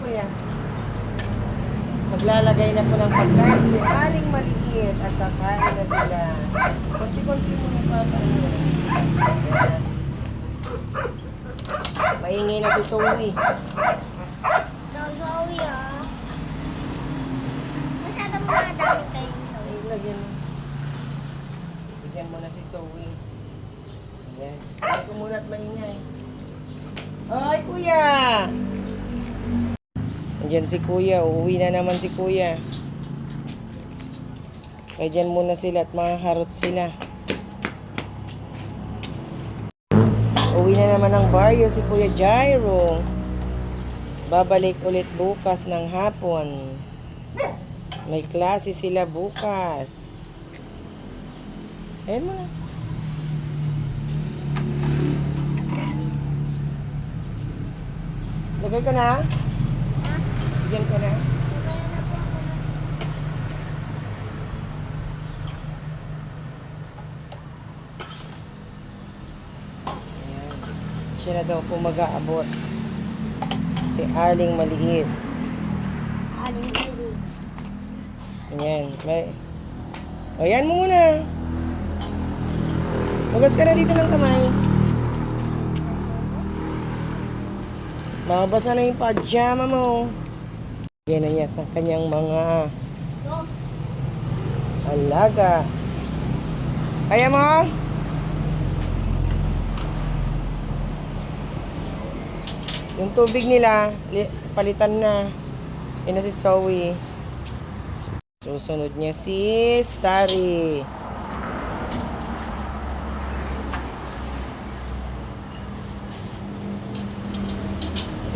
kuya. Maglalagay na po ng pagkain si Aling Maliit at kakain na sila. Konti-konti muna pa tayo. Ayan. Maingay na si Zoe. Ikaw, Zoe, ah. Masyadong madaming kayong Zoe. Ay, lagyan mo. Bigyan mo na si Zoe. Ayan. Ay ko muna at maingay. Ay, kuya! Andiyan si kuya. Uuwi na naman si kuya. Kaya dyan muna sila at maharot sila. Uwi na naman ng baryo si Kuya Jairo. Babalik ulit bukas ng hapon. May klase sila bukas. Ayan mo na. Lagay ko na. Bigyan ko na. Ayan. Siya na daw po mag-aabot. Si Aling Maliit. Aling Zoe. Ayan. Ayan mo muna. Hugas ka na dito ng kamay. Mabasa na yung pajama mo. Yan na niya sa kanyang mga Go. alaga. Kaya mo? Yung tubig nila, palitan na. Yan na si Zoe. Susunod niya si Starry.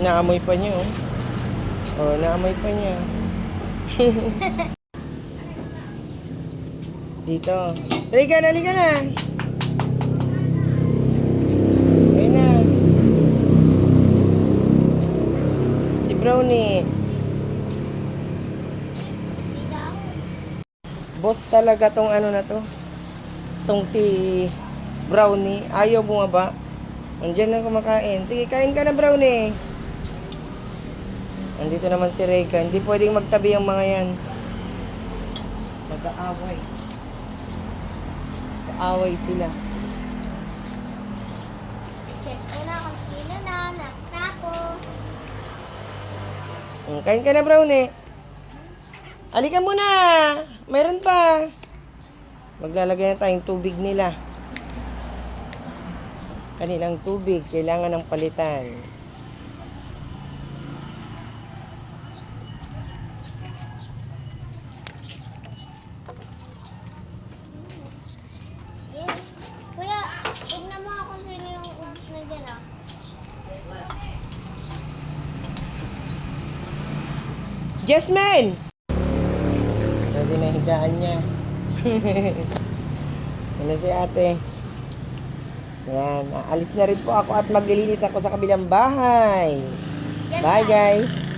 Naamoy pa niya, oh. Oh, naamoy pa niya. Dito. Halika na, halika na. Ayun na. Si Brownie. Boss talaga tong ano na to. Tong si Brownie. Ayaw bumaba. Andiyan na kumakain. Sige, kain ka na, Brownie. Andito naman si Reka. Hindi pwedeng magtabi ang mga yan. Mag-aaway. Mag-aaway sila. Check ko na kung sino na nagtapo. Kain ka na, Brownie. Halika muna. Meron pa. Maglalagay na tayong tubig nila. Kanilang tubig. Kailangan ng palitan. Yes. Kuya, tignan mo ako sino yung ubus na dyan, ah. Jasmine! Pwede na higaan niya. Ano si ate? Yan. Aalis na rin po ako at maglilinis ako sa kabilang bahay. Yes, Bye, guys!